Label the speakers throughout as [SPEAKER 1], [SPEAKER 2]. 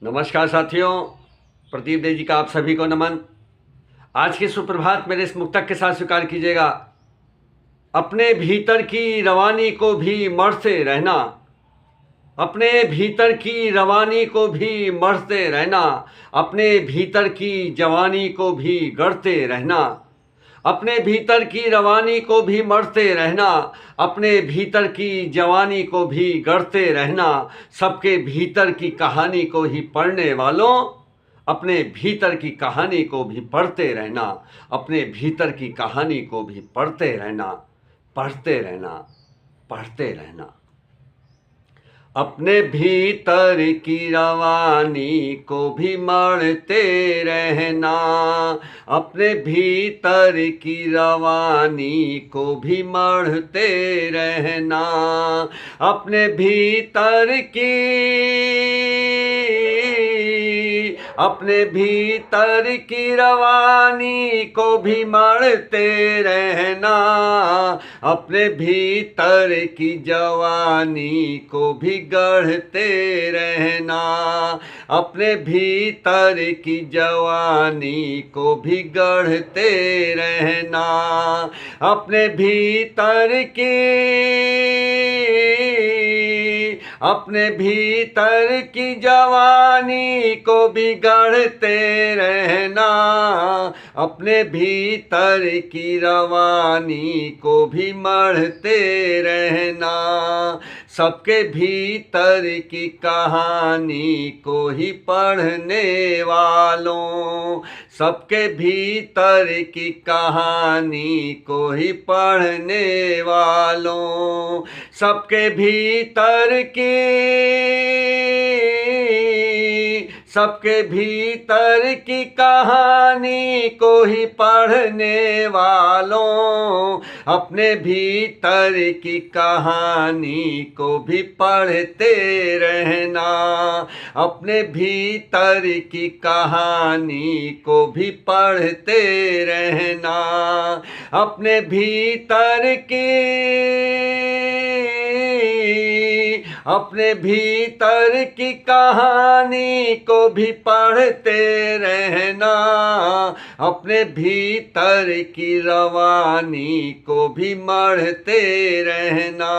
[SPEAKER 1] नमस्कार साथियों, प्रदीप देव जी का आप सभी को नमन। आज के सुप्रभात मेरे इस मुक्तक के साथ स्वीकार कीजिएगा। अपने भीतर की रवानी को भी मरते रहना, अपने भीतर की रवानी को भी मरते रहना, अपने भीतर की जवानी को भी गढ़ते रहना, अपने भीतर की रवानी को भी मरते रहना, अपने भीतर की जवानी को भी गढ़ते रहना। सबके भीतर की कहानी को ही पढ़ने वालों, अपने भीतर की कहानी को भी पढ़ते रहना, अपने भीतर की कहानी को भी पढ़ते रहना, पढ़ते रहना, पढ़ते रहना। अपने भीतर की रवानी को भी मढ़ते रहना, अपने भीतर की रवानी को भी मढ़ते रहना, अपने भीतर की, अपने भीतर की रवानी को भी मढ़ते रहना, अपने भीतर की जवानी को भी गढ़ते रहना, अपने भीतर की जवानी को भी गढ़ते रहना, अपने भीतर की, अपने भीतर की जवानी को भी गढ़ते रहना, अपने भीतर की रवानी को भी मढ़ते रहना। सबके भीतर की कहानी को ही पढ़ने वालों, सबके भीतर की कहानी को ही पढ़ने वालों, सबके भीतर की, सबके भीतर की कहानी को ही पढ़ने वालों, अपने भीतर की कहानी को भी पढ़ते रहना, अपने भीतर की कहानी को भी पढ़ते रहना, अपने भीतर की, अपने भीतर की कहानी को भी पढ़ते रहना, अपने भीतर की रवानी को भी मढ़ते रहना,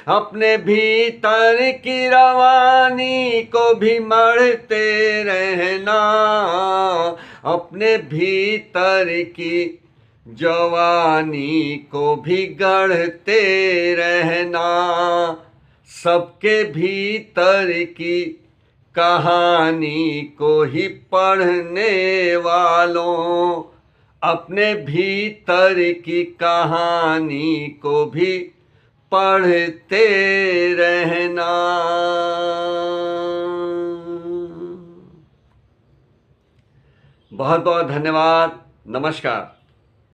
[SPEAKER 1] अपने भीतर की रवानी को भी मढ़ते रहना, अपने भीतर की जवानी को भी गढ़ते रहना। सबके भीतर की कहानी को ही पढ़ने वालों, अपने भीतर की कहानी को भी पढ़ते रहना। बहुत बहुत धन्यवाद। नमस्कार।